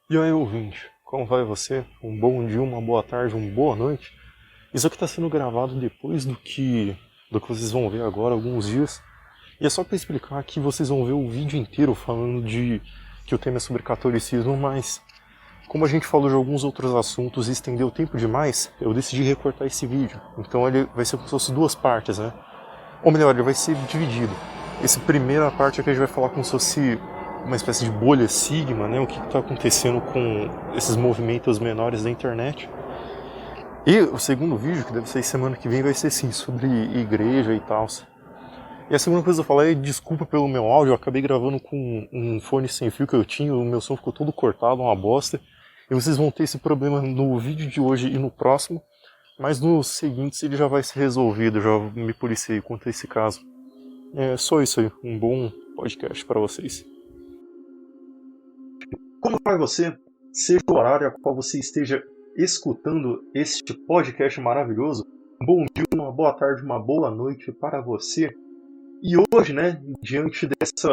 E aí, ouvinte, como vai você? Um bom dia, uma boa tarde, uma boa noite? Isso aqui está sendo gravado depois do que vocês vão ver agora, alguns dias. E é só para explicar que vocês vão ver o vídeo inteiro falando de que o tema é sobre catolicismo, mas como a gente falou de alguns outros assuntos e estendeu o tempo demais, eu decidi recortar esse vídeo. Então ele vai ser como se fosse duas partes, né? Ou melhor, ele vai ser dividido. Essa primeira parte aqui a gente vai falar como se fosse uma espécie de bolha sigma, né? O que está acontecendo com esses movimentos menores da internet. E o segundo vídeo, que deve sair semana que vem, vai ser sim, sobre igreja e tal. E a segunda coisa que eu falar é desculpa pelo meu áudio, eu acabei gravando com um fone sem fio que eu tinha, o meu som ficou todo cortado, uma bosta. E vocês vão ter esse problema no vídeo de hoje e no próximo, mas nos seguintes ele já vai ser resolvido, já me policiei quanto a esse caso. É só isso aí, um bom podcast para vocês. Como vai você? Seja o horário a qual você esteja escutando este podcast maravilhoso, um bom dia, uma boa tarde, uma boa noite para você. E hoje, né, diante dessa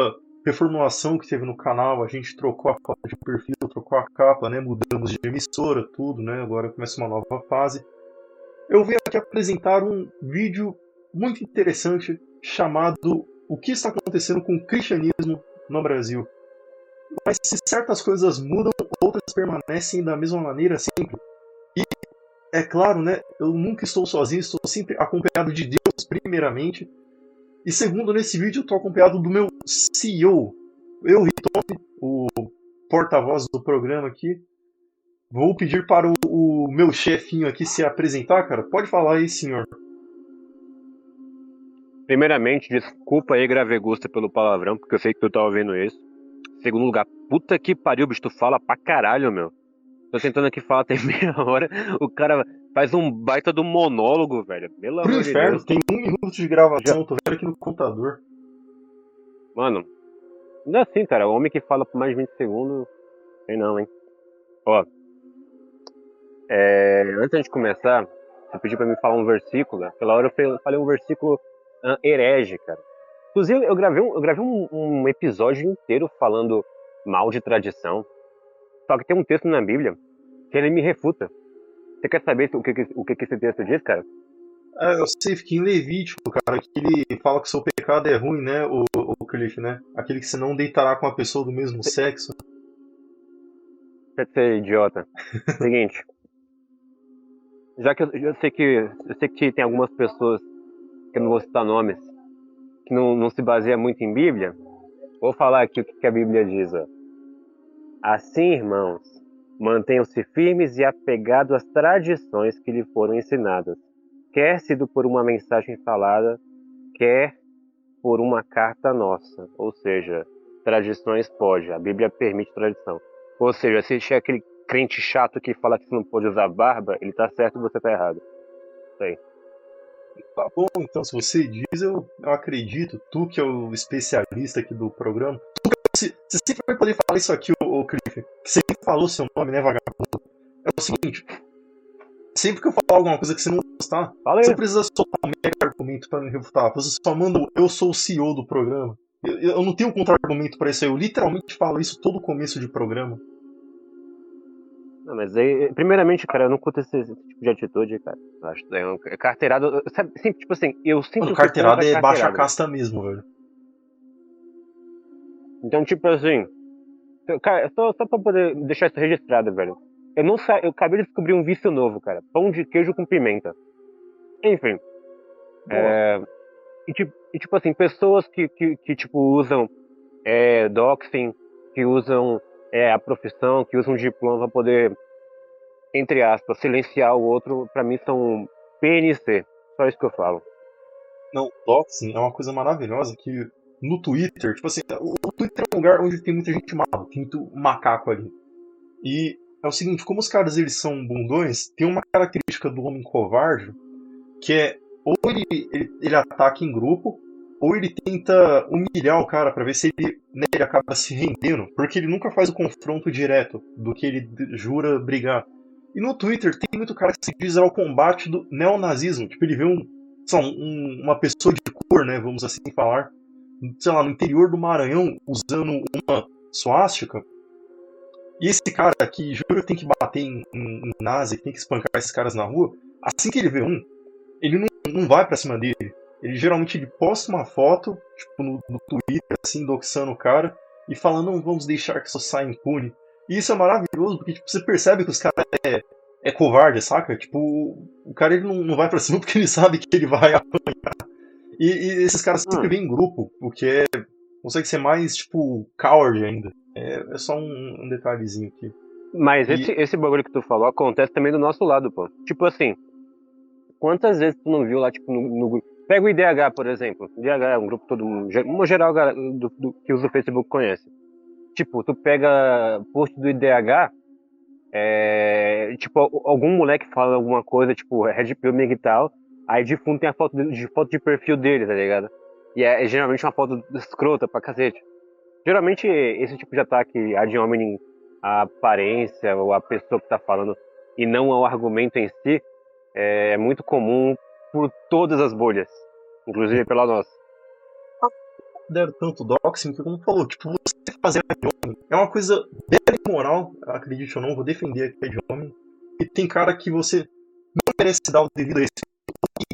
reformulação que teve no canal, a gente trocou a foto de perfil, trocou a capa, né, mudamos de emissora, tudo, né, agora começa uma nova fase. Eu venho aqui apresentar um vídeo muito interessante chamado O que está acontecendo com o cristianismo no Brasil. Mas se certas coisas mudam, outras permanecem da mesma maneira sempre. E é claro, né, eu nunca estou sozinho, estou sempre acompanhado de Deus, primeiramente. E segundo, nesse vídeo eu estou acompanhado do meu CEO, Riton, o porta-voz do programa aqui. Vou pedir para o meu chefinho aqui se apresentar, cara. Pode falar aí, senhor. Primeiramente, desculpa aí, Gravegusta, pelo palavrão, porque eu sei que tu tá ouvindo isso. Segundo lugar, puta que pariu, bicho, tu fala pra caralho, meu. Tô tentando aqui falar tem meia hora, o cara faz um baita do monólogo, velho. Pelo Pro amor de inferno, Deus. tem 1 minuto de Já, gravação, tô vendo aqui no computador. mano, não é assim, cara. O homem que fala por mais de 20 segundos, sei não, hein. Ó, antes de começar, você pediu pra mim falar um versículo, né? Pela hora eu falei um versículo herege, cara. Inclusive, eu gravei um episódio inteiro falando mal de tradição. Só que tem um texto na Bíblia que ele me refuta. Você quer saber o que esse texto diz, cara? Eu sei, fiquei em Levítico, cara, que ele fala que o seu pecado é ruim, né, o Cliff, né? Aquele que você não deitará com uma pessoa do mesmo sexo. Quer ser idiota. Seguinte, já que eu sei que tem algumas pessoas, que eu não vou citar nomes, que não se baseia muito em Bíblia, vou falar aqui o que a Bíblia diz, ó. Assim, irmãos, mantenham-se firmes e apegados às tradições que lhe foram ensinadas, quer sido por uma mensagem falada, quer por uma carta nossa. Ou seja, tradições pode, a Bíblia permite tradição. Ou seja, se tiver aquele crente chato que fala que você não pode usar barba, ele tá certo e você tá errado. Isso aí. Tá bom, então, se você diz, eu acredito. Tu que é o especialista aqui do programa. Você sempre vai poder falar isso aqui, ô Cliff. Que você sempre falou seu nome, né, vagabundo? É o seguinte, sempre que eu falar alguma coisa que você não gostar, Fala você aí. não precisa soltar um mega argumento pra me refutar. Você só manda o eu sou o CEO do programa. Eu não tenho contra-argumento pra isso aí. Eu literalmente falo isso todo começo de programa. Não, mas aí, primeiramente, cara, eu não curto esse tipo de atitude, cara. Eu acho que é carteirada. Sabe, sempre, tipo assim, eu Mano, sempre fui contra carteirada a é baixa carteirada. casta mesmo, velho. Então, tipo assim, cara, só pra poder deixar isso registrado, velho. Eu acabei de descobrir um vício novo, cara. Pão de queijo com pimenta. Enfim. Boa. Tipo assim, pessoas que tipo, usam doxing, que usam a profissão, que usam diploma pra poder, entre aspas, silenciar o outro, pra mim são PNC. Só isso que eu falo. Não, doxing é uma coisa maravilhosa que no Twitter, tipo assim, o Twitter é um lugar onde tem muita gente maluca, tem muito macaco ali. E é o seguinte, como os caras eles são bundões, tem uma característica do homem covarde que é ou ele ataca em grupo, ou ele tenta humilhar o cara pra ver se ele acaba se rendendo, porque ele nunca faz o confronto direto do que ele jura brigar. E no Twitter tem muito cara que se diz ao combate do neonazismo, tipo, ele vê uma pessoa de cor, né, vamos assim falar, sei lá, no interior do Maranhão usando uma suástica, E esse cara que jura que tem que bater em nazi, que tem que espancar esses caras na rua, assim que ele vê um, ele não vai pra cima dele. Ele geralmente ele posta uma foto, tipo, no Twitter, assim, doxando o cara, e falando, não vamos deixar que isso saia impune. E isso é maravilhoso, porque tipo, você percebe que os caras é covarde, saca? Tipo, o cara ele não vai pra cima porque ele sabe que ele vai apanhar. E esses caras sempre vêm em grupo, o que consegue ser mais, tipo, coward ainda. É só um detalhezinho aqui. Mas E, esse bagulho que tu falou acontece também do nosso lado, pô. Tipo assim, quantas vezes tu não viu lá, tipo, no grupo. Pega o IDH, por exemplo. O IDH é um grupo todo mundo, no geral, que usa o Facebook conhece. Tipo, tu pega post do IDH, tipo, algum moleque fala alguma coisa, tipo, Red Pill e tal, aí de fundo tem a foto de perfil dele, tá ligado? E é geralmente uma foto escrota pra cacete. Geralmente esse tipo de ataque ad hominem à aparência ou à pessoa que tá falando e não ao argumento em si é muito comum por todas as bolhas, inclusive pela nossa. deram tanto doxing que, como falou, tipo, você fazer ad hominem é uma coisa bem imoral, acredite ou não, vou defender aqui ad hominem. E tem cara que você não merece dar o devido respeito,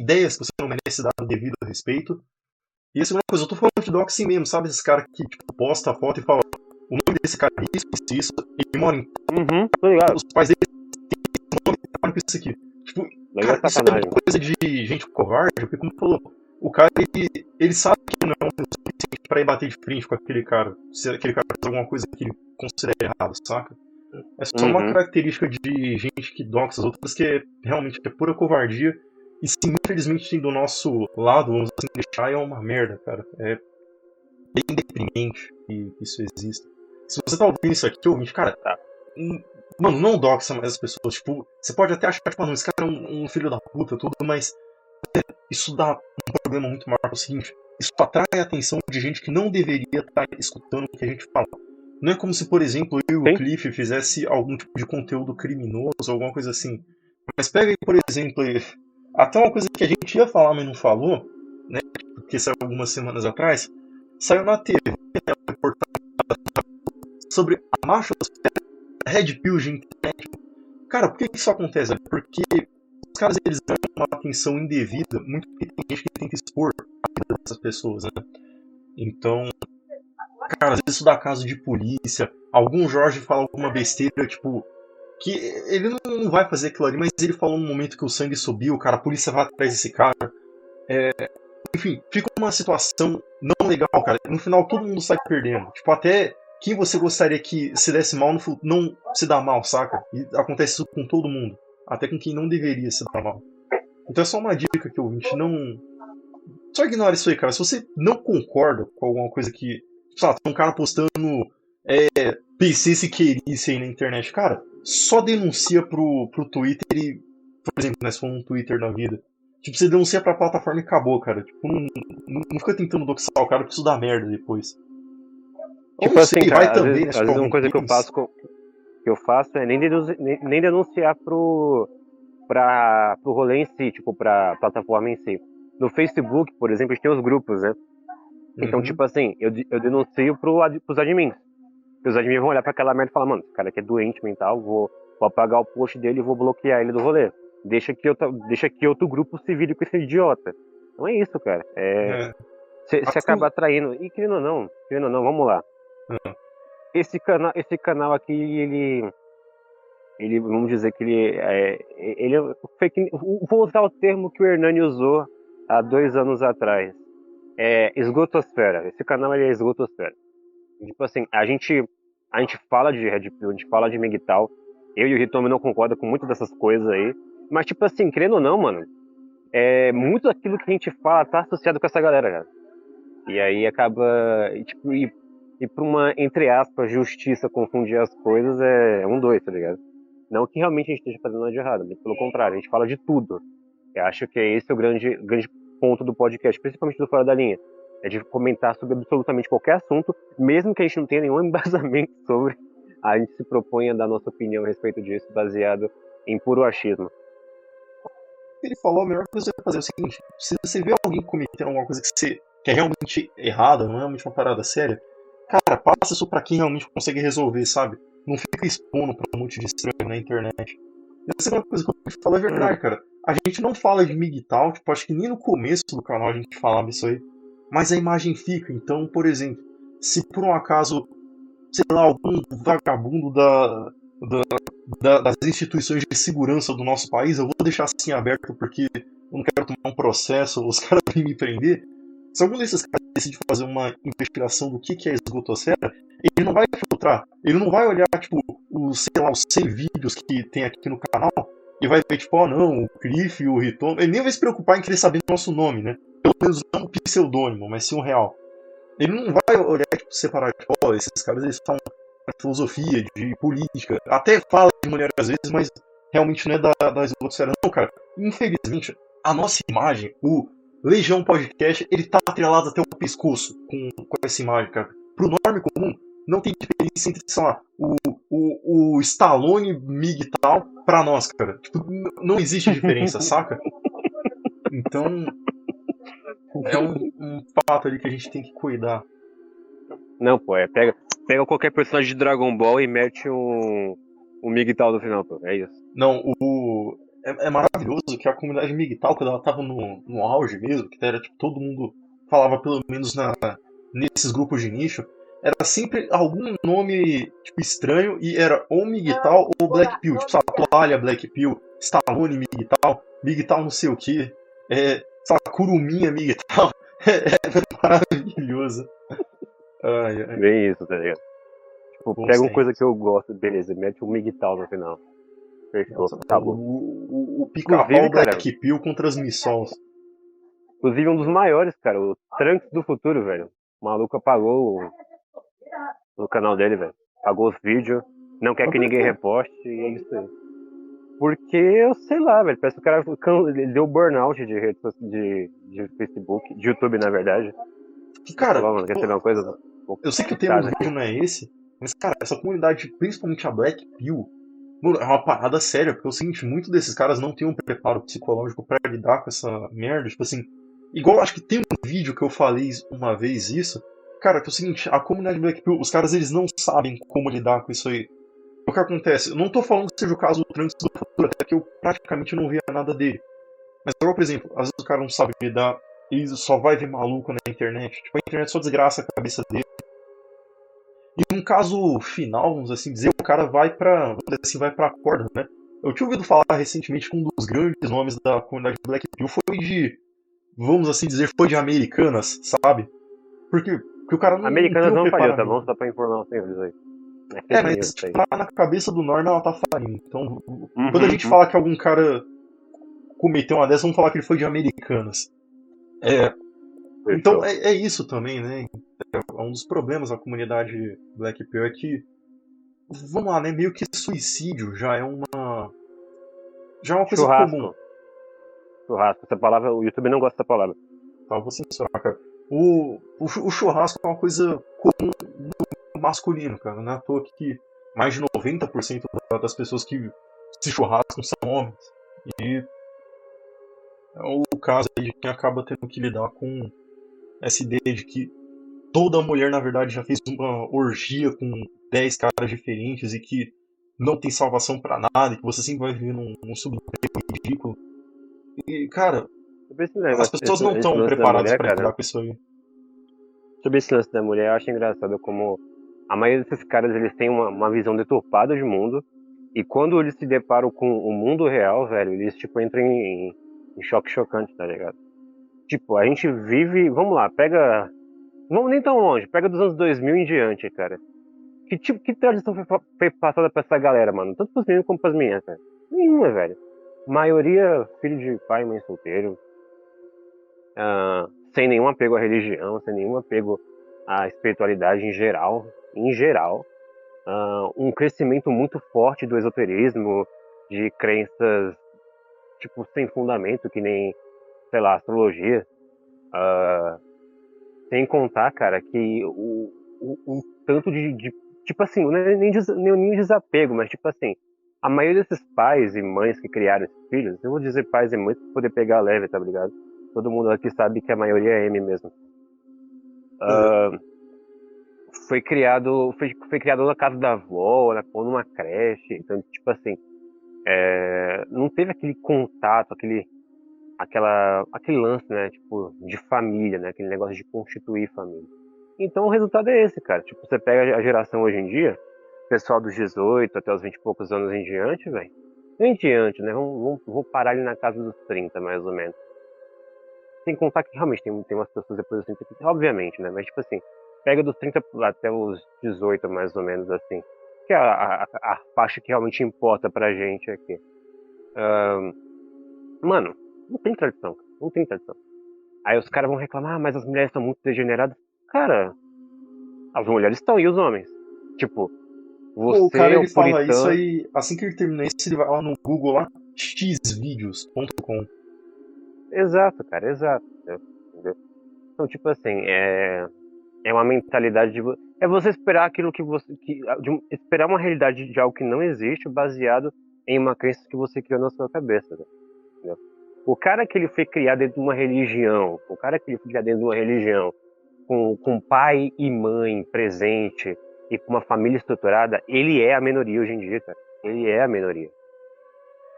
ideias que você não merece dar o devido respeito. E a segunda coisa, eu tô falando de doxing mesmo, sabe? Esses caras que tipo, posta a foto e fala o nome desse cara é isso, ele mora em. Tô ligado. Os pais dele têm nome e trabalham com isso aqui. Tipo, Daí cara, é isso é sacanagem. coisa de gente covarde, porque como falou, o cara ele sabe que não é o suficiente pra ir bater de frente com aquele cara, se aquele cara faz alguma coisa que ele considera errado, saca? É só uma característica de gente que doxa as outras que realmente é pura covardia. E se infelizmente tem do nosso lado, vamos assim deixar, é uma merda, cara. É bem deprimente que isso exista. Se você tá ouvindo isso aqui, ouvinte, cara, mano, não doxa mais as pessoas. Tipo, você pode até achar, tipo, não, esse cara é um filho da puta, tudo, mas isso dá um problema muito maior. É o seguinte, isso atrai a atenção de gente que não deveria estar escutando o que a gente fala. Não é como se, por exemplo, eu e o Cliff fizesse algum tipo de conteúdo criminoso, alguma coisa assim. Mas pega aí, por exemplo, até uma coisa que a gente ia falar, mas não falou, né? Porque saiu algumas semanas atrás, saiu na TV, né, uma reportagem sobre a machosfera, Red Pill de internet. Cara, por que isso acontece? Porque os caras eles dão uma atenção indevida, muito porque tem gente que tenta expor a vida dessas pessoas, né? Então, cara, às vezes isso dá caso de polícia, algum Jorge fala alguma besteira, tipo, que ele não vai fazer aquilo ali, mas ele falou no momento que o sangue subiu, cara, a polícia vai atrás desse cara. Enfim, fica uma situação não legal, cara. No final todo mundo sai perdendo. Tipo, até quem você gostaria que se desse mal não se dá mal, saca? E acontece isso com todo mundo. Até com quem não deveria se dar mal. Então é só uma dica que o ouvinte não. Só ignora isso aí, cara. Se você não concorda com alguma coisa que. Sei lá, tem um cara postando PC se querice aí na internet, cara, só denuncia pro Twitter e. Por exemplo, né, se for um Twitter na vida. Tipo, você denuncia pra plataforma e acabou, cara. Tipo, não fica tentando doxar o cara, porque isso dá merda depois. Tipo Ou assim, sei, cara, vai também, né? às vezes uma coisa que eu faço é nem denunciar pro rolê em si, tipo, pra plataforma em si. No Facebook, por exemplo, a gente tem os grupos, né? Então, tipo assim, eu denuncio pros admins. E os admins vão olhar pra aquela merda e falar, mano, esse cara aqui é doente mental, vou apagar o post dele e vou bloquear ele do rolê. Deixa que outro grupo se vire com esse idiota. Então é isso, cara. Você acaba atraindo. E querendo ou não, vamos lá. Esse canal aqui, ele vamos dizer que ele é fake. Vou usar o termo que o Hernani usou há 2 anos atrás. É esgotosfera. Esse canal ele é esgotosfera. Tipo assim, a gente fala de Red Pill, a gente fala de Migtal. Eu e o Hitomi não concordam com muitas dessas coisas aí. Mas, tipo assim, querendo ou não, mano, muito daquilo que a gente fala tá associado com essa galera, cara. E aí acaba, tipo, e pra uma, entre aspas, justiça confundir as coisas é dois, tá ligado? Não que realmente a gente esteja fazendo nada de errado, mas pelo contrário, a gente fala de tudo. Eu acho que esse é o grande ponto do podcast, principalmente do Fora da Linha. É de comentar sobre absolutamente qualquer assunto, mesmo que a gente não tenha nenhum embasamento sobre, a gente se propõe a dar nossa opinião a respeito disso, baseado em puro achismo. Ele falou, a melhor coisa é fazer o seguinte: se você vê alguém cometendo alguma coisa que é realmente errada, não é realmente uma parada séria, cara, passa isso pra quem realmente consegue resolver, sabe? não fica expondo pra um monte de estranho na internet. E a segunda coisa que eu vou te falar é verdade, cara. A gente não fala de MGTOW, tipo, acho que nem no começo do canal a gente falava isso aí. Mas a imagem fica. Então, por exemplo, se por um acaso, sei lá, algum vagabundo das instituições de segurança do nosso país, eu vou deixar assim aberto porque eu não quero tomar um processo, os caras vêm me prender. Se algum desses caras decide fazer uma investigação do que é esgotosfera, ele não vai filtrar, ele não vai olhar, tipo, sei lá, os 100 vídeos que tem aqui no canal e vai ver, tipo, não, o Cliff, o Riton, ele nem vai se preocupar em querer saber nosso nome, né? Pelo menos não um pseudônimo, mas sim um real. Ele não vai olhar, tipo, separar, tipo, esses caras, eles falam de filosofia, de política, até fala de maneira às vezes, mas realmente não é da esgotosfera, não, cara. Infelizmente, a nossa imagem, o Legião Podcast, ele tá atrelado até o pescoço com essa imagem, cara. Pro norme comum, não tem diferença entre, sei lá, o Stallone, Mig e tal, pra nós, cara. Tipo, não existe diferença, saca? Então, é um fato ali que a gente tem que cuidar. Não, pô, pega qualquer personagem de Dragon Ball e mete um Miguel no final, pô. É isso. Não, é maravilhoso que a comunidade MGTOW, quando ela tava no auge mesmo, que era tipo, todo mundo falava pelo menos nesses grupos de nicho, era sempre algum nome tipo, estranho e era ou MGTOW ou Black Pill. Tipo, sabe, Toalha Black Pill, Stallone MGTOW, MGTOW não sei o que, sabe, Kuruminha MGTOW. É maravilhoso. Ai, ai. Bem isso, tá ligado? Tipo, Bons pega uma tempos. coisa que eu gosto, beleza, mete um Miguel no final. Fechou, Nossa, acabou. o Inclusive, pica-pau cara, Black Pill com transmissões. inclusive um dos maiores, cara, o Trunks do Futuro, velho. O maluco apagou no canal dele, velho. Apagou os vídeos, não quer Mas que por ninguém quê? reposte, e é isso aí. Porque, eu sei lá, velho, parece que o cara ele deu burnout de redes de Facebook, de YouTube, na verdade. Que, cara, Falou, mano, quer saber uma coisa? Vou eu sei que o tema do catar aqui. vídeo não é esse, mas, cara, essa comunidade, principalmente a Black Pill, mano, é uma parada séria, porque é o seguinte, muitos desses caras não têm um preparo psicológico pra lidar com essa merda, tipo assim, igual acho que tem um vídeo que eu falei uma vez isso, cara, que é o seguinte, a comunidade Black Pill, os caras eles não sabem como lidar com isso aí. O que acontece? Eu não tô falando que seja o caso do Trunks do futuro, até que eu praticamente não via nada dele. Mas, por exemplo, às vezes o cara não sabe lidar, ele só vai ver maluco na internet. Tipo, a internet só desgraça a cabeça dele. E um caso final, vamos assim dizer, o cara vai pra, vamos dizer assim, vai pra corda, né? Eu tinha ouvido falar recentemente que um dos grandes nomes da comunidade Black Pill foi de, vamos assim dizer, foi de Americanas, sabe? Porque o cara não tem Americanas um não faliu, tá bom? preparamento. Só pra informar os senhores aí. É É, fake mas news isso tipo, aí. na cabeça do Norma ela tá falindo. Então, quando a Uhum, gente uhum. fala que algum cara cometeu uma dessas, vamos falar que ele foi de Americanas. É, então Fechou. é isso também, né? É um dos problemas da comunidade Black Pill é que, vamos lá, né? Meio que suicídio já é uma coisa comum. Churrasco. Churrasco. Essa palavra, o YouTube não gosta dessa palavra. Tá? Vou censurar, cara. O churrasco é uma coisa comum no masculino, cara. Não é à toa que mais de 90% das pessoas que se churrascam são homens. E é o caso aí de quem acaba tendo que lidar com essa ideia de que toda mulher, na verdade, já fez uma orgia com 10 caras diferentes e que não tem salvação pra nada, e que você sempre vai viver num subemprego ridículo. E, cara, Sobre esse as negócio, pessoas não esse estão lance da preparadas mulher, pra cara. lidar com isso aí. Sobre esse lance da mulher, eu acho engraçado como a maioria desses caras, eles têm uma visão deturpada de mundo. E quando eles se deparam com o mundo real, velho, eles, tipo, entram em choque chocante, tá ligado? Tipo, a gente vive... Vamos lá, pega... Vamos nem tão longe, pega dos anos 2000 em diante, cara. Que tradição foi passada pra essa galera, mano? Tanto pros meninos como pras meninas, cara. Nenhuma, velho. Maioria filho de pai e mãe solteiro. Sem nenhum apego à religião, sem nenhum apego à espiritualidade em geral. Em geral. Um crescimento muito forte do esoterismo, de crenças, tipo, sem fundamento, que nem, sei lá, astrologia. Sem contar, cara, que o tanto tipo assim, não é nem desapego, mas tipo assim, a maioria desses pais e mães que criaram esses filhos, eu vou dizer pais e mães pra poder pegar leve, tá ligado? Todo mundo aqui sabe que a maioria é M mesmo. Beleza. foi criado na casa da avó, né, ou numa creche. Então, tipo assim, não teve aquele contato, aquele lance, né, tipo, de família, né, aquele negócio de constituir família. Então o resultado é esse, cara. Tipo, você pega a geração hoje em dia, pessoal dos 18 até os 20 e poucos anos em diante, velho. Em diante, né? Vou parar ali na casa dos 30, mais ou menos. Sem contar que realmente tem umas pessoas depois dos 30, que, obviamente, né? Mas tipo assim, pega dos 30 até os 18, mais ou menos assim. Que é a faixa que realmente importa pra gente aqui. Mano, não tem tradição, cara. Não tem tradição. Aí os caras vão reclamar, mas as mulheres são muito degeneradas. Cara, as mulheres estão e os homens. Tipo, Pô, o você cara é o ele fala isso puritano. aí, assim que ele termina isso, ele vai lá no Google lá, xvideos.com. Exato, cara, exato. Entendeu? Então, tipo assim, é uma mentalidade de. É você esperar aquilo que você. Esperar uma realidade de algo que não existe, baseado em uma crença que você criou na sua cabeça. Né? Entendeu? O cara que ele foi criado dentro de uma religião, o cara que ele foi criado dentro de uma religião, com pai e mãe presente e com uma família estruturada, ele é a minoria hoje em dia, cara. Ele é a minoria.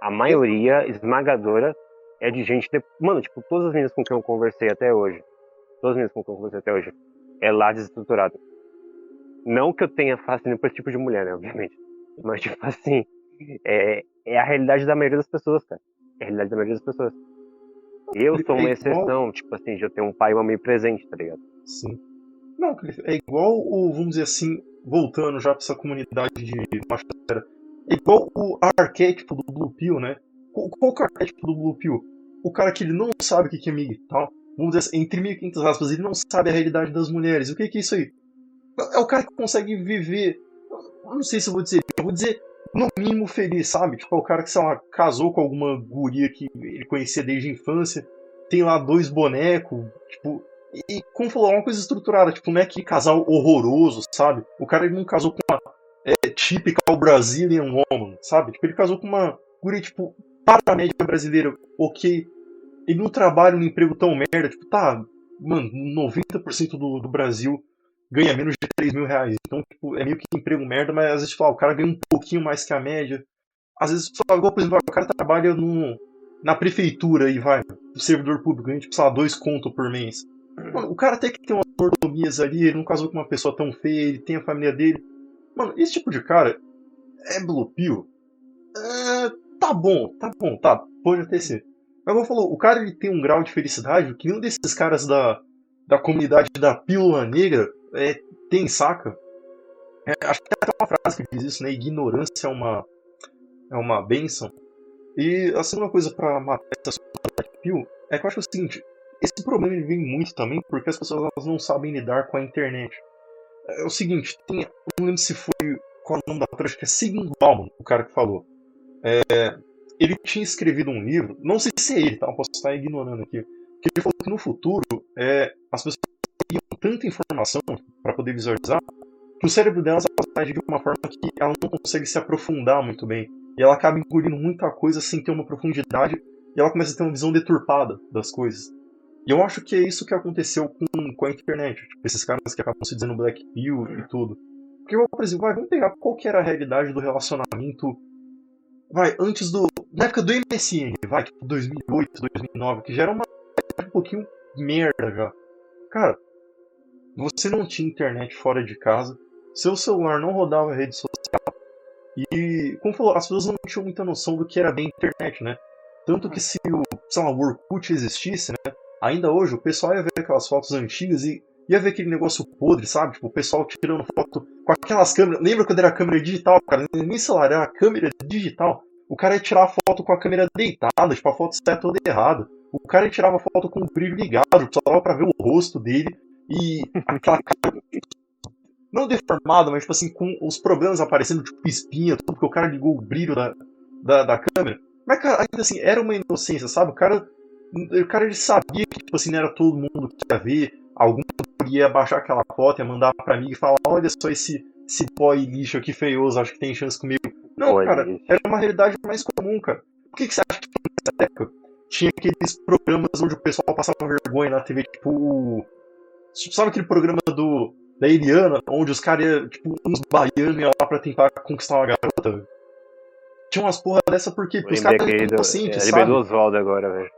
A maioria esmagadora é de gente. Mano, tipo, todas as meninas com quem eu conversei até hoje, todas as meninas com quem eu conversei até hoje, é lá desestruturado. Não que eu tenha fascínio por esse tipo de mulher, né, obviamente. Mas, tipo assim, é a realidade da maioria das pessoas, cara. É a realidade da maioria das pessoas. Eu sou É uma igual. exceção, tipo assim, de eu ter um pai e uma mãe presente, tá ligado? Sim. Não, é igual o, vamos dizer assim, voltando já pra essa comunidade de machosfera, é igual o arquétipo do Blue Pill, né? Qual que é o arquétipo do Blue Pill? O cara que ele não sabe o que é militar, vamos dizer assim, entre 1.500 aspas, ele não sabe a realidade das mulheres. O que é isso aí? É o cara que consegue viver, eu não sei se eu vou dizer no mínimo feliz, sabe? Tipo, é o cara que, sei lá, casou com alguma guria que ele conhecia desde a infância, tem lá 2 bonecos, tipo, e como falou, é uma coisa estruturada, tipo, não é aquele casal horroroso, sabe? O cara ele não casou com uma typical Brazilian woman, sabe? Tipo, ele casou com uma guria, tipo, para a média brasileira, ok. Ele não trabalha num emprego tão merda, tipo, tá, mano, 90% do Brasil ganha menos de 3 mil reais. Então, tipo, é meio que emprego merda, mas às vezes, tipo, o cara ganha um pouquinho mais que a média. Às vezes, só, igual, por exemplo, o cara trabalha na prefeitura e vai, o servidor público, ganha, tipo, sei lá, 2 conto por mês. Mano, o cara até que tem umas mordomias ali, ele não casou com uma pessoa tão feia, ele tem a família dele. Mano, esse tipo de cara é Blue Pill? Tá, pode até ser. Mas como falou, o cara ele tem um grau de felicidade que nenhum desses caras da comunidade da pílula negra tem, saca? Acho que tem até uma frase que diz isso, né? Ignorância é uma benção. E a segunda coisa pra matar essa sociedade pill é que eu acho o seguinte, esse problema ele vem muito também porque as pessoas elas não sabem lidar com a internet. É o seguinte, eu não lembro se foi qual é o nome da autora, acho que é Sigmund Bauman, o cara que falou. Ele tinha escrevido um livro, não sei se é ele, tá? Eu posso estar ignorando aqui, que ele falou que no futuro as pessoas teriam tanta informação para poder visualizar que o cérebro delas age de uma forma que ela não consegue se aprofundar muito bem. E ela acaba engolindo muita coisa sem ter uma profundidade e ela começa a ter uma visão deturpada das coisas. E eu acho que é isso que aconteceu com a internet. Tipo, esses caras que acabam se dizendo Black Pill e tudo. Porque, por exemplo, vamos pegar qual que era a realidade do relacionamento antes na época do MSN, tipo 2008, 2009, que já era uma um pouquinho merda já. Cara, você não tinha internet fora de casa, seu celular não rodava rede social, e, como falou, as pessoas não tinham muita noção do que era bem internet, né? Tanto que se sei lá, o Orkut existisse, né? Ainda hoje o pessoal ia ver aquelas fotos antigas e ia ver aquele negócio podre, sabe? Tipo, o pessoal tirando foto com aquelas câmeras. Lembra quando era câmera digital, cara? Nem celular, era câmera digital. O cara ia tirar a foto com a câmera deitada, tipo, a foto está toda errada. O cara ia tirar a foto com o brilho ligado, só dava pra ver o rosto dele e aquela cara não deformada, mas tipo assim, com os problemas aparecendo, tipo espinha, tudo, porque o cara ligou o brilho da câmera. Mas, cara, ainda assim, era uma inocência, sabe? O cara ele sabia que, tipo assim, não era todo mundo que ia ver. Algum ia baixar aquela foto, ia mandar pra mim e falar, olha só esse boy lixo aqui feioso, acho que tem chance comigo. Não, cara, Olha, era uma realidade mais comum, cara. Por que você acha que nessa época tinha aqueles programas onde o pessoal passava vergonha na TV, tipo. Sabe aquele programa da Eliana, onde os caras iam, tipo, uns baianos iam lá pra tentar conquistar uma garota, velho. Tinha umas porra dessa por quê? Eu Porque os lembrei caras eram aquele do. inocentes, Lembrei do sabe? Oswaldo agora, velho.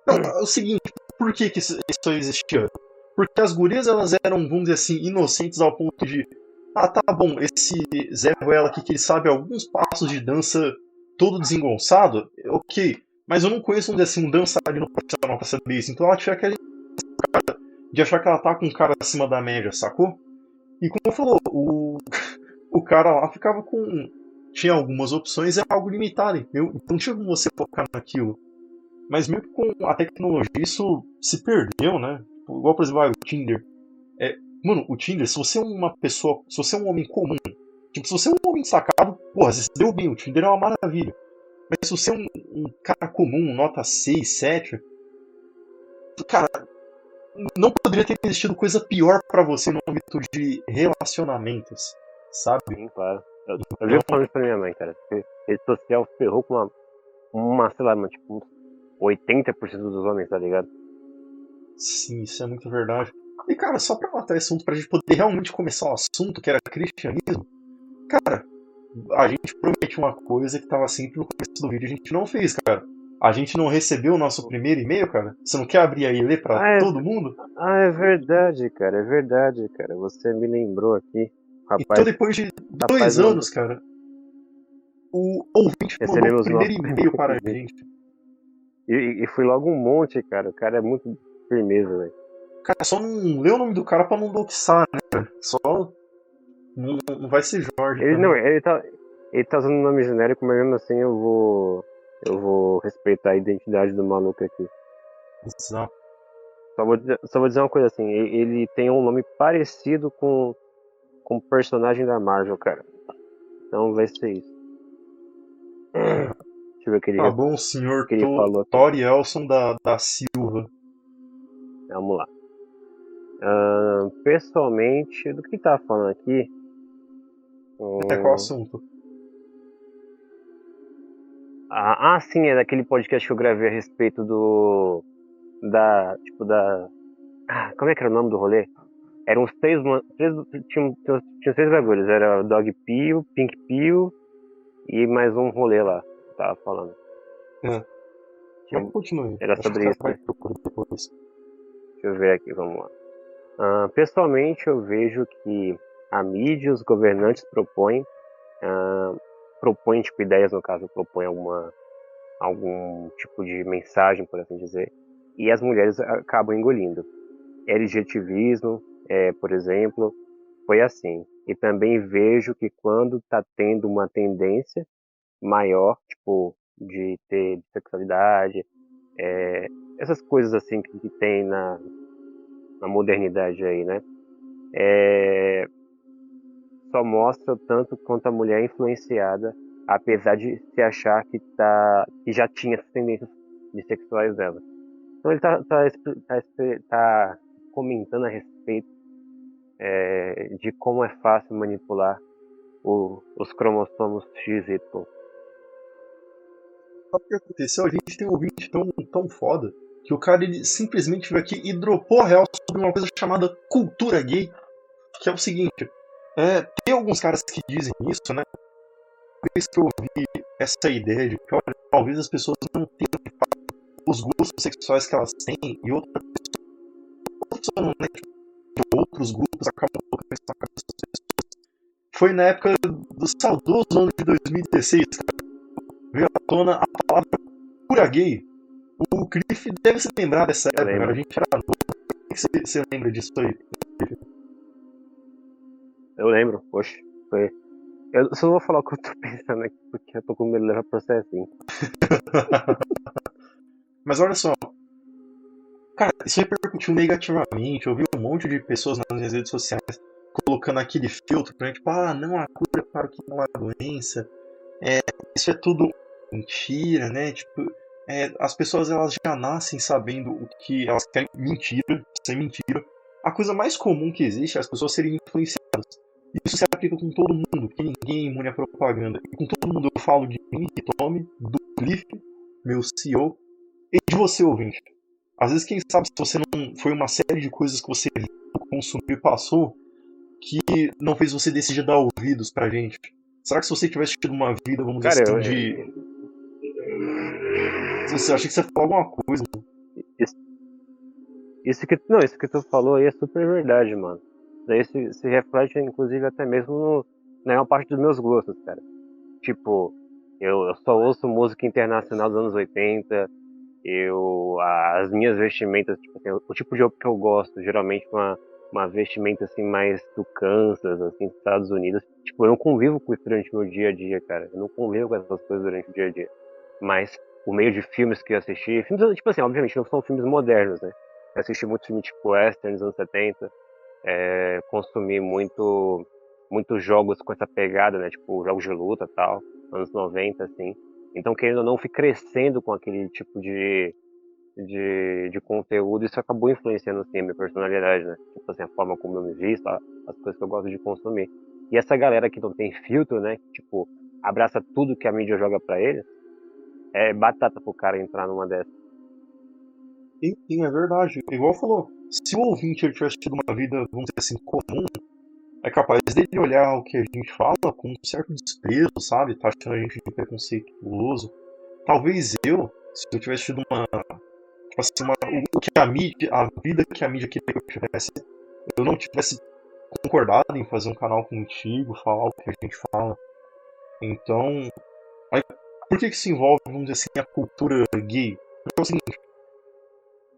Não, é o seguinte, por que isso existia? Porque as gurias, elas eram, vamos dizer assim, inocentes ao ponto de tá bom, esse Zé Ruela aqui que ele sabe alguns passos de dança todo desengonçado, ok. Mas eu não conheço, vamos dizer assim, um dançarino profissional pra saber isso. Então ela tinha aquela de achar que ela tá com um cara acima da média, sacou? E como falou, o cara lá ficava com. Tinha algumas opções, é algo limitado, entendeu? Então tinha como você focar naquilo. Mas meio que com a tecnologia isso se perdeu, né? Igual, por exemplo, o Tinder. Mano, o Tinder, se você é uma pessoa. Se você é um homem comum, tipo, se você é um homem destacado, porra, você se deu bem, o Tinder é uma maravilha. Mas se você é um cara comum, nota 6, 7, cara, não poderia ter existido coisa pior pra você no âmbito de relacionamentos, sabe? Sim, claro. Eu Então, vivo falando isso pra minha mãe, cara. Rede social ferrou com sei lá, tipo, uns 80% dos homens, tá ligado? sim, isso é muito verdade. E, cara, só pra matar esse assunto, pra gente poder realmente começar o assunto, que era cristianismo, cara, a gente prometeu uma coisa que tava sempre no começo do vídeo, a gente não fez, cara. A gente não recebeu o nosso primeiro e-mail, cara? Você não quer abrir aí e ler pra Ah, todo mundo? é verdade, cara. É verdade, cara. Você me lembrou aqui. Então, Rapaz, depois de rapaz, 2 anos, cara, o ouvinte mandou o recebemos o nosso primeiro e-mail para a e-mail. gente. E foi logo um monte, cara. O cara é muito firmeza, velho. Cara, só não lê o nome do cara pra não doxar, né, cara? Só não vai ser Jorge Ele não, também. ele tá usando um nome genérico, mas mesmo assim eu vou respeitar a identidade do maluco aqui. Exato. Só vou dizer uma coisa assim, ele tem um nome parecido com o personagem da Marvel, cara. Então vai ser isso. Deixa eu ver o que Tá bom, senhor que ele falou aqui. Tori Elson da Silva. Vamos lá. Pessoalmente, do que ele tava falando aqui? Qual assunto? Sim, é daquele podcast que eu gravei a respeito da. Como é que era o nome do rolê? Eram os tinha 3 bagulhos. Era Dog Pio, Pink Pio e mais um rolê lá. Que eu tava falando. É, Tinha- mas continue. Era Acho que o sobre cara isso, vai né? procurar depois. Deixa eu ver aqui, vamos lá. Pessoalmente, eu vejo que a mídia e os governantes propõem tipo, ideias, no caso, propõem algum tipo de mensagem, por assim dizer, e as mulheres acabam engolindo. LGBTismo, por exemplo, foi assim. E também vejo que quando está tendo uma tendência maior, tipo, de ter sexualidade, essas coisas assim que tem na modernidade aí, né? Só mostra o tanto quanto a mulher é influenciada, apesar de se achar que já tinha essas tendências de sexuais dela. Então ele tá comentando a respeito de como é fácil manipular os cromossomos XY. Sabe o que aconteceu? A gente tem um ouvinte tão foda que o cara ele simplesmente veio aqui e dropou a real sobre uma coisa chamada cultura gay, que é o seguinte. Tem alguns caras que dizem isso, né? Desde que eu ouvi essa ideia de que, olha, talvez as pessoas não tenham de fato, os gostos sexuais que elas têm e outra pessoa não, né? Que outros grupos acabam colocando isso na cabeça das pessoas. Foi na época do saudoso ano de 2016, cara. Veio à tona a palavra cura gay. O Cliff deve se lembrar dessa Eu época, cara. A lembro, gente era novo. O que você lembra disso aí? eu lembro, poxa, foi. Eu só não vou falar o que eu tô pensando aqui, porque eu tô com medo de levar processinho. Mas olha só, cara, isso repercutiu negativamente. Eu vi um monte de pessoas nas minhas redes sociais colocando aquele filtro pra tipo, não, a cura para o que não é doença. Isso é tudo mentira, né? Tipo, as pessoas elas já nascem sabendo o que elas querem. Mentira, sem mentira. A coisa mais comum que existe é as pessoas serem influenciadas. Isso se aplica com todo mundo, porque ninguém é imune à propaganda. E com todo mundo eu falo de mim, Tommy, do Cliff, meu CEO, e de você, ouvinte. Às vezes, quem sabe, se você não foi uma série de coisas que você viu, consumiu e passou, que não fez você decidir dar ouvidos pra gente? Será que se você tivesse tido uma vida, vamos dizer Cara, assim, de. Você acha que você falou alguma coisa? isso, isso que tu falou aí é super verdade, mano. Daí se reflete, inclusive, até mesmo na maior parte dos meus gostos, cara. Tipo, eu só ouço música internacional dos anos 80. As minhas vestimentas, tipo assim, o tipo de roupa que eu gosto, geralmente uma vestimenta assim mais do Kansas, assim, dos Estados Unidos. Tipo, eu não convivo com isso durante o meu dia a dia, cara. Eu não convivo com essas coisas durante o dia a dia. Mas o meio de filmes que eu assisti, filmes, tipo assim, obviamente não são filmes modernos, né? Eu assisti muito filme tipo western dos anos 70, consumi muitos jogos com essa pegada, né? Tipo, jogos de luta e tal, anos 90, assim. Então, querendo ou não, fui crescendo com aquele tipo de conteúdo, isso acabou influenciando assim, a minha personalidade, né? Tipo assim, a forma como eu me visto, as coisas que eu gosto de consumir. E essa galera que não tem filtro, né? Que, tipo, abraça tudo que a mídia joga pra eles, é batata pro cara entrar numa dessas. Sim, é verdade. Igual falou, se o ouvinte ele tivesse tido uma vida, vamos dizer assim, comum, é capaz dele olhar o que a gente fala com um certo desprezo, sabe? Tá achando a gente de preconceituoso. Talvez eu, se eu tivesse tido uma, tipo assim, o que a mídia, a vida que a mídia queria que eu tivesse, eu não tivesse concordado em fazer um canal contigo, falar o que a gente fala. Então, aí, por que se envolve, vamos dizer assim, a cultura gay? Porque é o seguinte,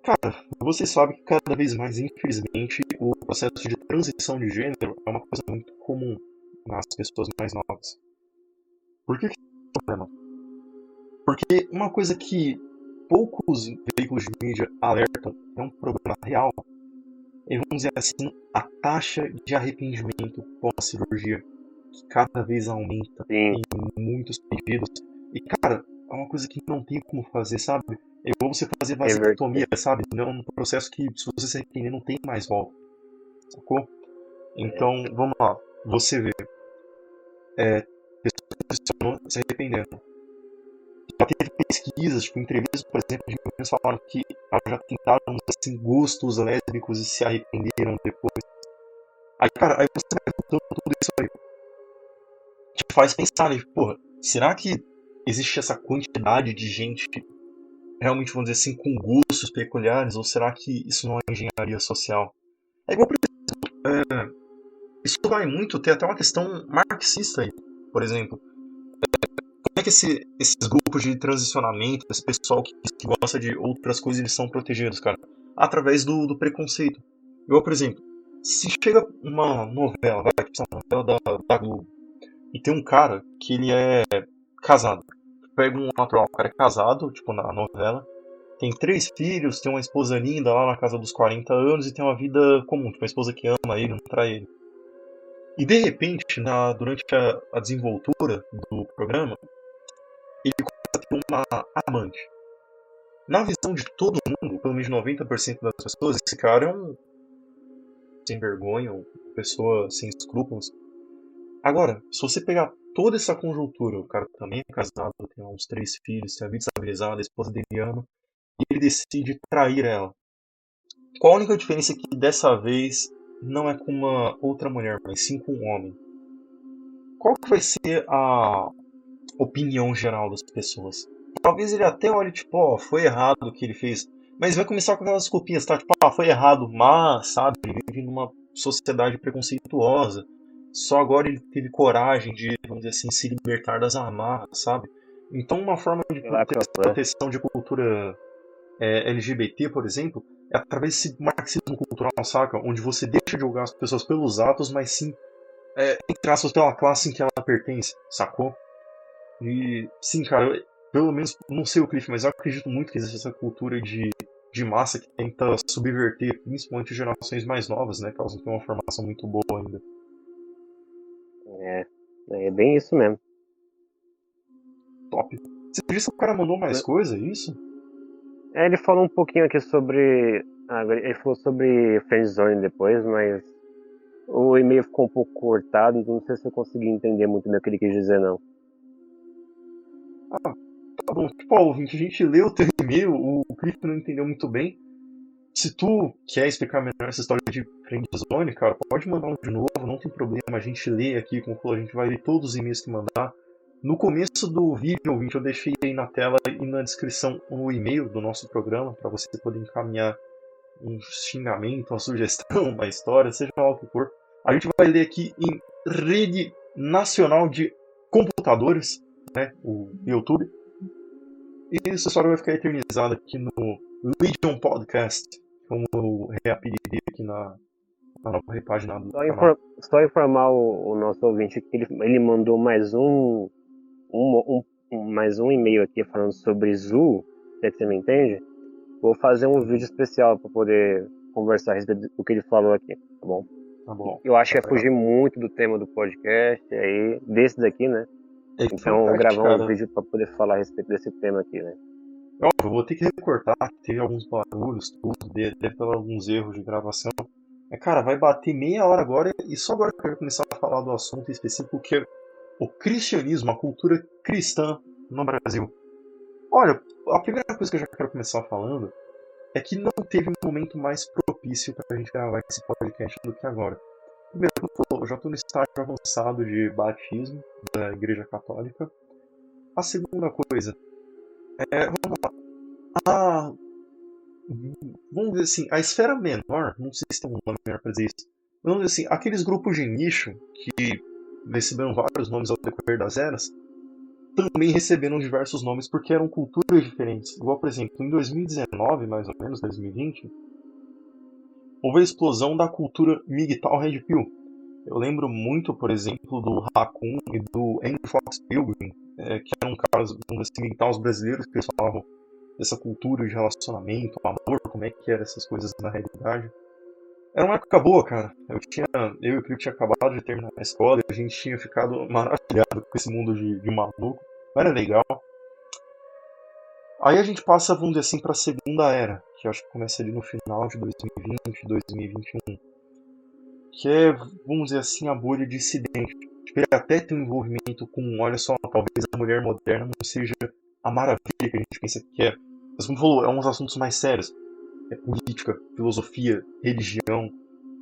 cara, você sabe que cada vez mais, infelizmente, o processo de transição de gênero é uma coisa muito comum nas pessoas mais novas. Por que é um problema? Porque uma coisa que poucos veículos de mídia alertam é um problema real. E vamos dizer assim, a taxa de arrependimento pós-cirurgia, que cada vez aumenta Sim, em muitos pedidos. E, cara, é uma coisa que não tem como fazer, sabe? É igual você fazer rever... vasectomia, sabe? É um processo que, se você se arrepender, não tem mais volta, sacou? Então, vamos lá. Você vê, pessoas se arrependendo. Já teve pesquisas, tipo, entrevistas, por exemplo, de meninas falaram que elas já tentaram, assim, gostos lésbicos e se arrependeram depois. Aí, cara, aí você vai botando tudo isso aí. Te faz pensar, né? Porra, será que existe essa quantidade de gente realmente, vamos dizer assim, com gostos peculiares? Ou será que isso não é engenharia social? É igual, isso vai muito, tem até uma questão marxista aí. Por exemplo, como é que esses grupos de transicionamento, esse pessoal que gosta de outras coisas, eles são protegidos, cara? Através do preconceito. Igual, por exemplo, se chega uma novela, vai, tipo, uma novela da Globo, e tem um cara que ele é casado. Pega um natural, o cara é casado, tipo, na novela, tem 3 filhos, tem uma esposa linda lá na casa dos 40 anos e tem uma vida comum, tipo, uma esposa que ama ele, não trai ele. E de repente, durante a desenvoltura do programa, ele começa a ter uma amante. Na visão de todo mundo, pelo menos 90% das pessoas, esse cara é um sem vergonha, uma pessoa sem escrúpulos. Agora, se você pegar toda essa conjuntura, o cara também é casado, tem uns 3 filhos, tem a vida estabilizada, a esposa dele ama, e ele decide trair ela. Qual a única diferença é que dessa vez não é com uma outra mulher, mas sim com um homem? Qual que vai ser a opinião geral das pessoas? Talvez ele até olhe, tipo, ó, foi errado o que ele fez, mas vai começar com aquelas desculpinhas, tá? Tipo, foi errado, mas, sabe, ele vive numa sociedade preconceituosa. Só agora ele teve coragem de, vamos dizer assim, se libertar das amarras, sabe? Então, uma forma de lacra. proteção de cultura LGBT, por exemplo, é através desse marxismo cultural, saca? Onde você deixa de julgar as pessoas pelos atos, mas sim, entre aspas, pela classe em que ela pertence, sacou? E, sim, cara, pelo menos, não sei o Cliff, mas eu acredito muito que existe essa cultura de massa que tenta subverter, principalmente gerações mais novas, né? Que elas não têm uma formação muito boa ainda. É, é bem isso mesmo. Top. Você disse que o cara mandou mais coisa, é isso? Ele falou um pouquinho aqui sobre. Ele falou sobre Friendzone depois, mas o e-mail ficou um pouco cortado, então não sei se eu consegui entender muito bem o que ele quis dizer, não. Ah, tá bom. Tipo, ó, ouvinte, a gente leu o teu e-mail, o Cliff não entendeu muito bem. se tu quer explicar melhor essa história de friendzone, cara, pode mandar um de novo, não tem problema, a gente lê aqui, como falou, a gente vai ler todos os e-mails que mandar. No começo do vídeo, ouvinte, eu deixei aí na tela e na descrição o e-mail do nosso programa, para você poder encaminhar um xingamento, uma sugestão, uma história, seja lá o que for. A gente vai ler aqui em rede nacional de computadores, né, o YouTube. E essa história vai ficar eternizada aqui no Legion Podcast, como eu reapelidei aqui na nova repaginada do canal. Só informar o nosso ouvinte que ele mandou mais mais um e-mail aqui falando sobre Zu, se é que você me entende. Vou fazer um vídeo especial para poder conversar a respeito do que ele falou aqui, tá bom? Tá bom. Eu acho que vai fugir muito do tema do podcast, aí, desses aqui, né? Então eu vou gravar um vídeo para poder falar a respeito desse tema aqui, né? Eu vou ter que recortar, teve alguns barulhos, tudo, deve ter alguns erros de gravação. Mas, cara, vai bater meia hora agora e só agora que eu quero começar a falar do assunto específico que é o cristianismo, a cultura cristã no Brasil. Olha, a primeira coisa que eu já quero começar falando é que não teve um momento mais propício para a gente gravar esse podcast do que agora. Primeiro, eu já estou no estágio avançado de batismo da Igreja Católica. A segunda coisa, vamos lá, vamos dizer assim, a esfera menor, não sei se tem um nome melhor para dizer isso, vamos dizer assim, aqueles grupos de nicho que receberam vários nomes ao decorrer das eras, também receberam diversos nomes porque eram culturas diferentes. Igual, por exemplo, em 2019, mais ou menos, 2020, houve a explosão da cultura MGTOW Red Pill. Eu lembro muito, por exemplo, do Raccoon e do Andy Fox Pilgrim, que eram caras, assim, MGTOWs brasileiros que eles falavam dessa cultura de relacionamento, amor, como é que eram essas coisas na realidade. Era uma época boa, cara. Eu e o Crio tinha acabado de terminar a escola e a gente tinha ficado maravilhado com esse mundo de maluco. Era legal. Aí a gente passa, vamos dizer assim, para a segunda era, que eu acho que começa ali no final de 2020, 2021. Que é, vamos dizer assim, a bolha dissidente. Ele até tem um envolvimento com, olha só, talvez a mulher moderna não seja a maravilha que a gente pensa que é. Mas como falou, é uns assuntos mais sérios. É política, filosofia, religião.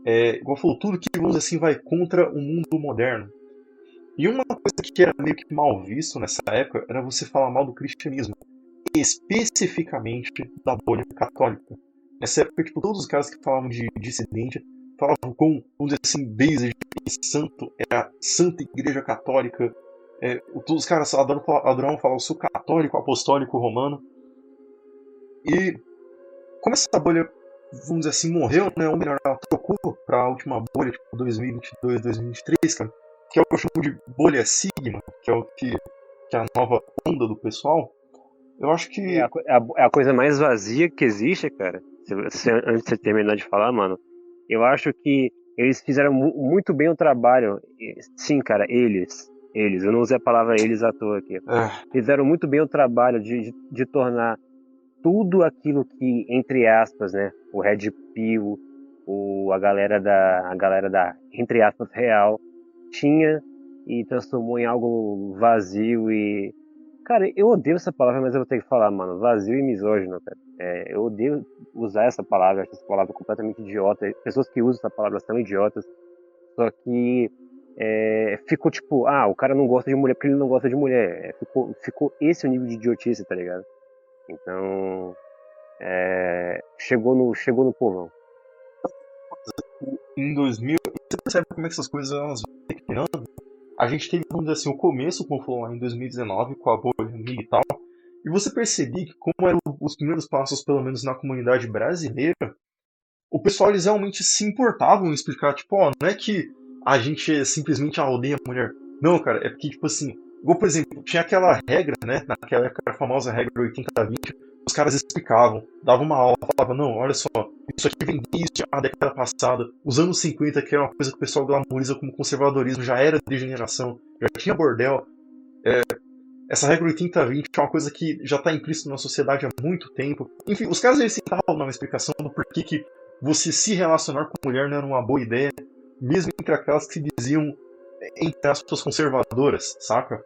Igual falou, tudo que, vamos dizer assim, vai contra o mundo moderno. E uma coisa que era meio que mal visto nessa época era você falar mal do cristianismo. Especificamente da bolha católica. Nessa época, tipo, todos os caras que falavam de dissidente falavam com, vamos dizer assim, base de santo, é a Santa Igreja Católica. Todos os caras adoravam falar, eu sou católico, apostólico, romano. E como essa bolha, vamos dizer assim, morreu, né? Ou melhor, ela trocou para a última bolha, tipo 2022, 2023, cara, que é o que eu chamo de bolha Sigma, que é o que é a nova onda do pessoal. Eu acho que é a coisa mais vazia que existe, cara. Antes de você terminar de falar, mano, eu acho que eles fizeram muito bem o trabalho. Sim, cara, eles. Eu não usei a palavra eles à toa aqui. Fizeram muito bem o trabalho de tornar tudo aquilo que, entre aspas, né, o Red Pill, a galera da, entre aspas, real, tinha e transformou em algo vazio e... Cara, eu odeio essa palavra, mas eu vou ter que falar, mano, vazio e misógino, cara. Eu odeio usar essa palavra, acho essa palavra completamente idiota. Pessoas que usam essa palavra são idiotas. Só que ficou tipo, o cara não gosta de mulher porque ele não gosta de mulher. Ficou esse o nível de idiotice, tá ligado? Então, chegou no povão. Em 2000, você percebe como é que essas coisas elas vão criando? A gente teve, vamos dizer assim, o começo, como falou lá em 2019, com a bolha e tal, e você percebia que como eram os primeiros passos, pelo menos na comunidade brasileira, o pessoal eles realmente se importavam em explicar, tipo, não é que a gente simplesmente odeia a mulher. Não, cara, é porque, tipo assim, igual, por exemplo, tinha aquela regra, né, naquela época, a famosa regra 80-20, os caras explicavam, davam uma aula, falavam, não, olha só, isso aqui vem desde a década passada, os anos 50, que é uma coisa que o pessoal glamoriza como conservadorismo, já era degeneração, já tinha bordel. Essa regra 80-20 é uma coisa que já está implícita na sociedade há muito tempo. Enfim, os caras eles tentavam dar uma explicação do porquê que você se relacionar com mulher não era uma boa ideia, mesmo entre aquelas que se diziam, entre aspas, conservadoras, saca?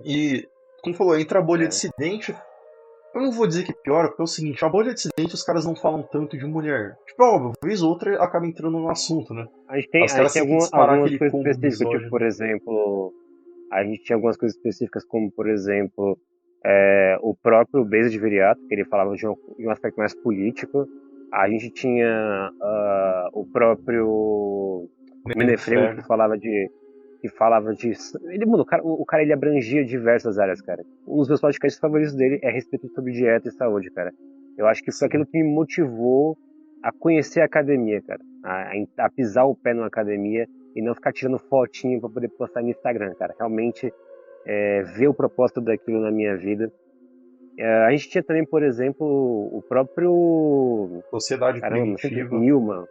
E, como falou, entra a bolha dissidente. Eu não vou dizer que piora, porque é o seguinte, a bolha dissidente os caras não falam tanto de mulher. Tipo, óbvio, vez ou outra acaba entrando no assunto, né? Os A gente caras tem sempre disparar algumas aquele coisas combo específicas, tipo, misógino. por exemplo, a gente tinha algumas coisas específicas, como, por exemplo, o próprio Beza de Viriato, que ele falava de um aspecto mais político. A gente tinha o próprio Menefrego, Frega. que falava de. Ele, mano, o cara ele abrangia diversas áreas, cara. Um dos meus podcasts favoritos dele é a respeito sobre dieta e saúde, cara. Eu acho que foi aquilo Sim. que me motivou a conhecer a academia, cara. A pisar o pé numa academia e não ficar tirando fotinho pra poder postar no Instagram, cara. Realmente ver o propósito daquilo na minha vida. A gente tinha também, por exemplo, o próprio. Sociedade Caramba, sempre primitiva. Newman.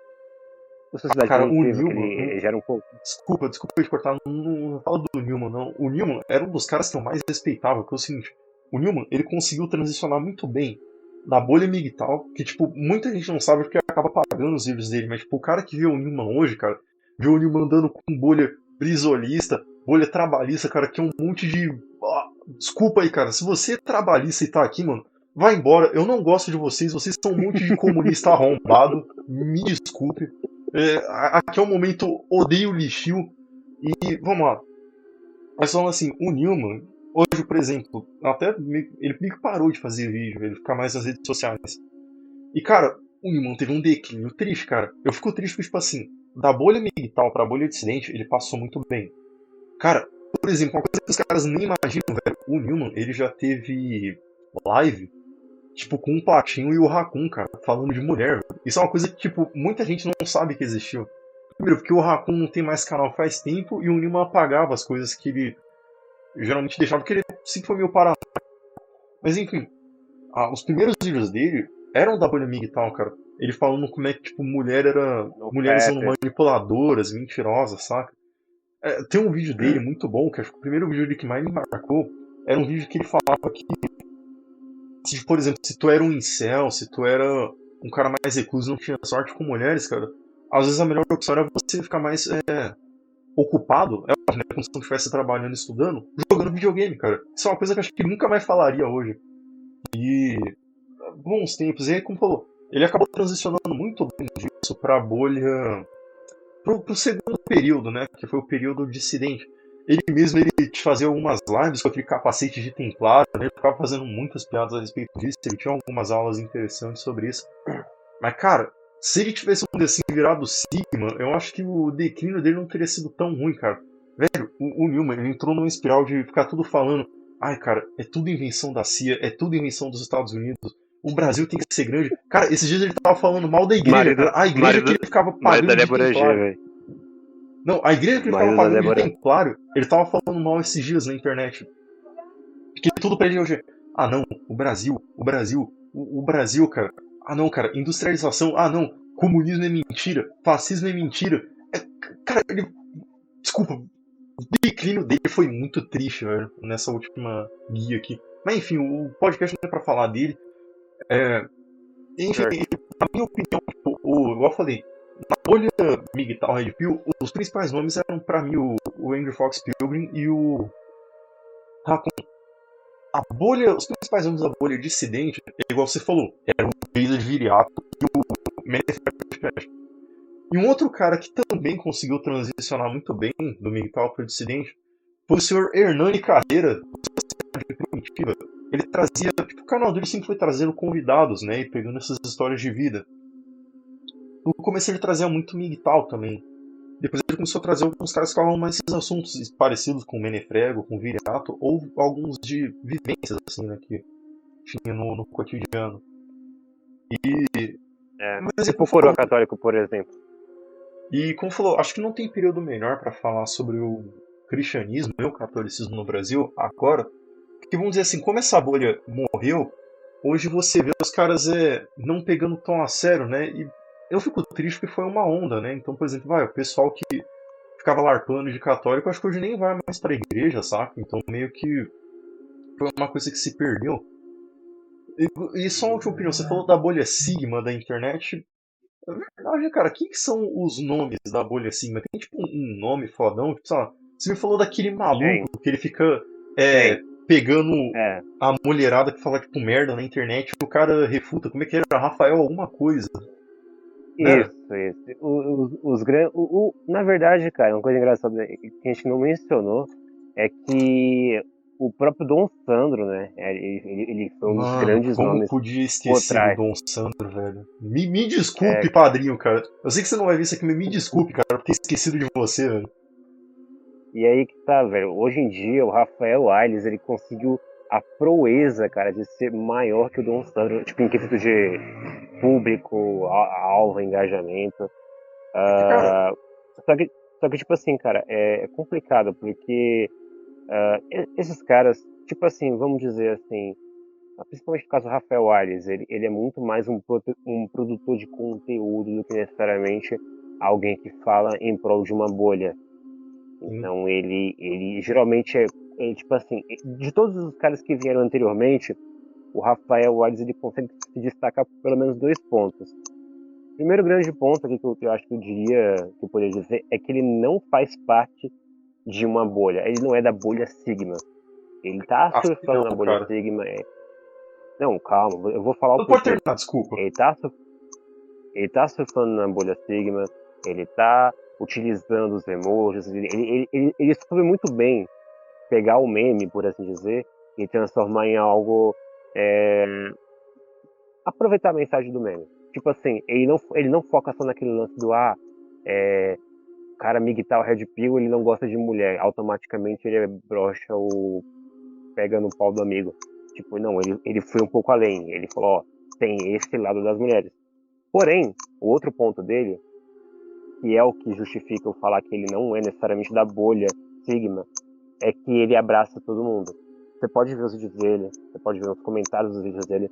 O Sociedade Cara, o Primitiva, que Newman. ele já era um pouco. Desculpa eu te cortar. Não fala do Newman, não. O Newman era um dos caras que eu mais respeitava, que é o seguinte. O Newman, ele conseguiu transicionar muito bem da bolha migtal, que, tipo, muita gente não sabe porque acaba pagando os livros dele, mas, tipo, o cara que vê o Newman hoje, cara, vê o Newman andando com bolha brisolista, bolha trabalhista, cara, que é um monte de. Desculpa aí, cara, se você é trabalhista e tá aqui, mano, vai embora, eu não gosto de vocês são um monte de comunista arrombado, me desculpe. Aqui é um momento odeio lixio e vamos lá. Mas falando assim, o Newman, hoje, por exemplo, ele meio que parou de fazer vídeo, ele fica mais nas redes sociais. E cara, o Newman teve um declínio triste, cara. Eu fico triste porque, tipo assim, da bolha militar pra bolha dissidente, ele passou muito bem. Cara, por exemplo, uma coisa que os caras nem imaginam, velho, o Newman, ele já teve live, tipo, com o Platinho e o Raccoon, cara, falando de mulher. Isso é uma coisa que, tipo, muita gente não sabe que existiu. Primeiro, porque o Raccoon não tem mais canal faz tempo e o Newman apagava as coisas que ele geralmente deixava, porque ele sempre foi meio parado. Mas enfim, os primeiros vídeos dele eram da bolha migtal, cara. Ele falando como é que, tipo, No mulheres são Fap. manipuladoras, mentirosas, saca? Tem um vídeo dele muito bom, que acho que o primeiro vídeo dele que mais me marcou era um vídeo que ele falava que, se, por exemplo, se tu era um incel, se tu era um cara mais recluso e não tinha sorte com mulheres, cara, às vezes a melhor opção era você ficar mais ocupado, né, como se não estivesse trabalhando e estudando, jogando videogame, cara. Isso é uma coisa que eu acho que nunca mais falaria hoje. E bons tempos, e aí, como falou, ele acabou transicionando muito bem disso pra bolha, pro segundo período, né, que foi o período dissidente. Ele mesmo, ele fazia algumas lives com aquele capacete de templário, né, ele ficava fazendo muitas piadas a respeito disso, ele tinha algumas aulas interessantes sobre isso. Mas, cara, se ele tivesse um assim virado Sigma, eu acho que o declínio dele não teria sido tão ruim, cara. Velho, o Newman, ele entrou numa espiral de ficar tudo falando, ai, cara, é tudo invenção da CIA, é tudo invenção dos Estados Unidos, o Brasil tem que ser grande. Cara, esses dias ele tava falando mal da igreja, cara. A igreja que ele ficava Marido da pagando de Débora G, templário. velho. Não, a igreja que ele ficava Marido da pagando de Débora. templário, ele tava falando mal esses dias na internet. Que tudo pra ele hoje. Ah não, o Brasil, cara. Ah não, cara, industrialização, ah não, comunismo é mentira, fascismo é mentira. Cara, ele. Desculpa, o declínio dele foi muito triste, velho, nessa última guia aqui. Mas enfim, o podcast não é pra falar dele. Enfim, Certo. na minha opinião, igual eu falei, na bolha Migtal Red Pill, os principais nomes eram pra mim o Andrew Fox Pilgrim e o Raccoon. A bolha, os principais nomes da bolha dissidente, igual você falou, era o Brisa de Viriato e o Menefresh. E um outro cara que também conseguiu transicionar muito bem do Migtal para o dissidente foi o senhor Hernani Carreira, da Sociedade Primitiva. Ele trazia, tipo, o canal dele sempre foi trazendo convidados, né, e pegando essas histórias de vida. No começo ele trazia muito Migtal também. Depois ele começou a trazer alguns caras que falavam mais esses assuntos parecidos com o Menefrego, com o Viriato, ou alguns de vivências, assim, né, que tinha no cotidiano. E. Mas é Tipo como o Coroa falou. Católico, por exemplo. E como falou, acho que não tem período melhor para falar sobre o cristianismo e o catolicismo no Brasil agora. Porque vamos dizer assim, como essa bolha morreu, hoje você vê os caras não pegando tão a sério, né? E eu fico triste porque foi uma onda, né? Então, por exemplo, o pessoal que ficava larpando de católico, acho que hoje nem vai mais pra igreja, saca? Então meio que foi uma coisa que se perdeu. E só uma última opinião, você falou da bolha Sigma da internet. Na verdade, cara, quem que são os nomes da bolha Sigma? Tem tipo um nome fodão? Tipo, sei lá, você me falou daquele maluco Tem, que ele fica tem. pegando É, a mulherada que fala, tipo, merda na internet e o cara refuta. Como é que era? Rafael alguma coisa, né? isso. Na verdade, cara, uma coisa engraçada que a gente não mencionou é que o próprio Dom Sandro, né? Ele foi um dos Mano, grandes como nomes podia por esquecer do trás. Dom Sandro, velho? Me É, desculpe, padrinho, cara. Eu sei que você não vai ver isso aqui, mas me desculpe, cara, por ter esquecido de você, velho. e aí que tá, velho. Hoje em dia, o Rafael Ailes, ele conseguiu a proeza, cara, de ser maior que o Dom Sandro, tipo, em quesito de público, alvo, engajamento. É que, cara, Ah, só que, só que, tipo assim, cara, é complicado, porque esses caras, tipo assim, vamos dizer assim, principalmente no caso do Rafael Aires, ele é muito mais um produtor de conteúdo do que necessariamente alguém que fala em prol de uma bolha. sim, Então ele geralmente tipo assim, de todos os caras que vieram anteriormente, o Rafael Aires ele consegue se destacar por pelo menos dois pontos. Primeiro grande ponto aqui que eu acho que que eu poderia dizer, é que ele não faz parte de uma bolha. Ele não é da bolha Sigma. Ele tá assim surfando na não, bolha cara. Sigma. Não, calma, eu vou falar o Não pode porquê. terminar, desculpa. Ele tá, ele tá surfando na bolha Sigma, ele tá utilizando os emojis, ele soube muito bem pegar o meme, por assim dizer, e transformar em algo. é, aproveitar a mensagem do meme. Tipo assim, ele não foca só naquele lance do o cara migtar o Red Pill, ele não gosta de mulher, automaticamente ele brocha ou pega no pau do amigo. Tipo, não, ele foi um pouco além. Ele falou, ó, tem esse lado das mulheres. Porém, o outro ponto dele, que é o que justifica eu falar que ele não é necessariamente da bolha Sigma, é que ele abraça todo mundo. Você pode ver os vídeos dele, você pode ver os comentários dos vídeos dele,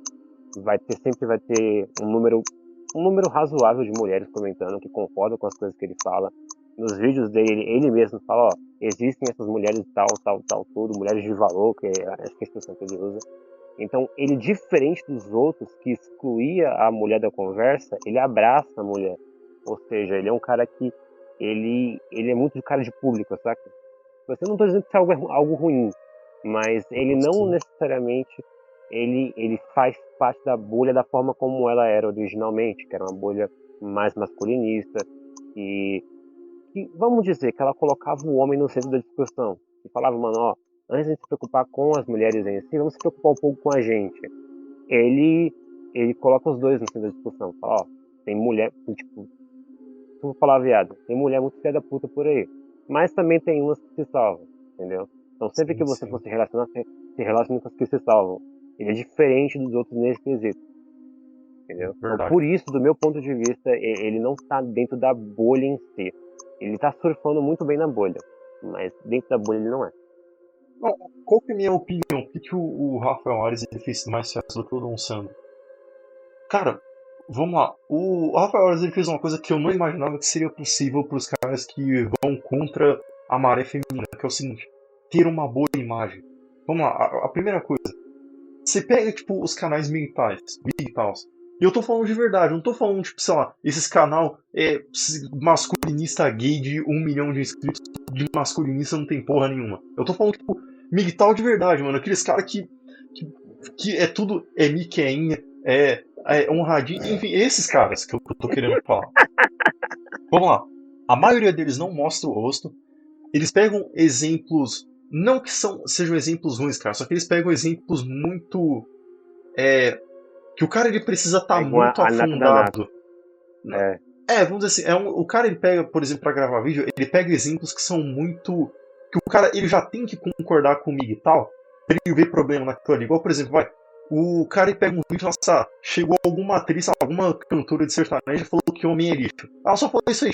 sempre vai ter um número razoável de mulheres comentando que concordam com as coisas que ele fala. Nos vídeos dele, ele mesmo fala, ó, existem essas mulheres tal, tudo, mulheres de valor, que é a expressão que ele usa. Então, ele, diferente dos outros que excluía a mulher da conversa, ele abraça a mulher. Ou seja, ele é um cara que ele é muito de cara de público, saca? Você não estou dizendo que isso é algo ruim, mas ele não Sim, necessariamente ele faz parte da bolha da forma como ela era originalmente, que era uma bolha mais masculinista e que vamos dizer que ela colocava o homem no centro da discussão e falava, mano, ó, antes de se preocupar com as mulheres em si, vamos se preocupar um pouco com a gente. Ele ele coloca os dois no centro da discussão, fala, ó, tem mulher, tipo, se eu falar viado, tem mulher muito filha da puta por aí, mas também tem umas que se salvam, entendeu? Então sempre que você for sim. se relacionar, se relacione com as que se salvam. Ele é diferente dos outros nesse quesito, entendeu? Então Verdade. por isso, do meu ponto de vista, ele não está dentro da bolha em si. Ele está surfando muito bem na bolha, mas dentro da bolha ele não é. Não, qual que é a minha opinião? Por que o Rafael Ares ele fez mais sucesso do que o Dom Sandro? Cara, vamos lá. O Rafael Ares ele fez uma coisa que eu não imaginava que seria possível para os caras que vão contra a maré feminina, que é o seguinte: ter uma boa imagem. Vamos lá, a primeira coisa. Você pega, tipo, os canais militares, e eu tô falando de verdade, eu não tô falando, tipo, sei lá, esses canal masculinista gay de 1 milhão de inscritos, de masculinista não tem porra nenhuma. Eu tô falando, tipo, militar de verdade, mano, aqueles caras que é tudo, é miqueinha, é honradinho, enfim, esses caras que eu tô querendo falar. Vamos lá, a maioria deles não mostra o rosto, eles pegam exemplos, não que sejam exemplos ruins, cara, só que eles pegam exemplos muito que o cara ele precisa estar Pega uma muito a nata da nata. afundado. É, Vamos dizer assim, o cara ele pega, por exemplo, para gravar vídeo, ele pega exemplos que são muito que o cara ele já tem que concordar comigo e tal, pra ele ver problema naquilo ali. Igual, por exemplo, o cara ele pega um vídeo, nossa, chegou alguma atriz, alguma cantora de sertanejo e falou que homem é lixo. Ela só falou isso aí,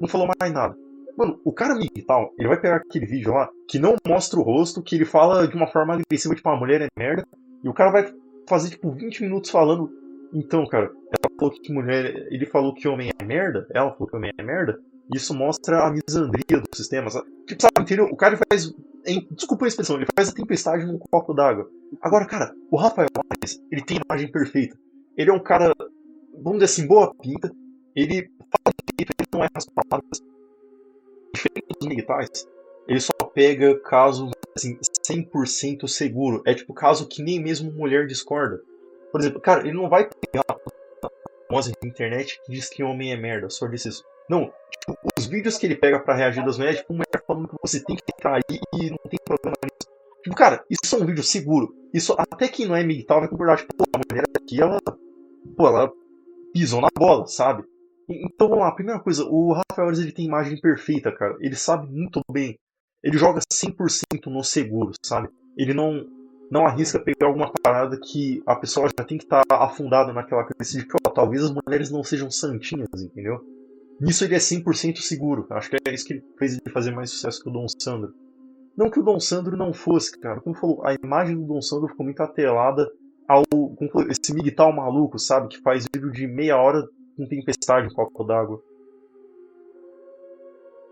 não falou mais nada. Mano, o cara amigo e tal, ele vai pegar aquele vídeo lá que não mostra o rosto, que ele fala de uma forma agressiva, tipo, a mulher é merda, e o cara vai fazer, tipo, 20 minutos falando. Então, cara, ela falou que mulher. Ele falou que homem é merda, ela falou que homem é merda. Isso mostra a misandria do sistema. Sabe? Tipo, sabe, entendeu? O cara faz. Desculpa a expressão, ele faz a tempestade num copo d'água. Agora, cara, o Rafael Marques, ele tem a imagem perfeita. Ele é um cara, vamos dizer assim, boa pinta. Ele fala direito, ele não erra as palavras. Diferente dos militares, ele só pega caso, assim, 100% seguro. É tipo caso que nem mesmo mulher discorda. Por exemplo, cara, ele não vai pegar famosa na internet que diz que homem é merda, só disse isso. Não, tipo, os vídeos que ele pega pra reagir das mulheres, tipo, mulher falando que você tem que trair e não tem problema nisso. Tipo, cara, isso é um vídeo seguro. Isso até quem não é militar vai concordar. Tipo, a mulher aqui, ela pisou na bola, sabe? Então vamos lá, a primeira coisa, o Rafael Arias, ele tem imagem perfeita, cara. Ele sabe muito bem. Ele joga 100% no seguro, sabe? Ele não arrisca pegar alguma parada que a pessoa já tem que estar afundada naquela crença de que, ó, talvez as mulheres não sejam santinhas, entendeu? Nisso ele é 100% seguro. Acho que é isso que ele fez ele fazer mais sucesso que o Dom Sandro. Não que o Dom Sandro não fosse, cara. Como falou, a imagem do Dom Sandro ficou muito atrelada ao esse militar maluco, sabe? Que faz vídeo de meia hora com tempestade em copo d'água.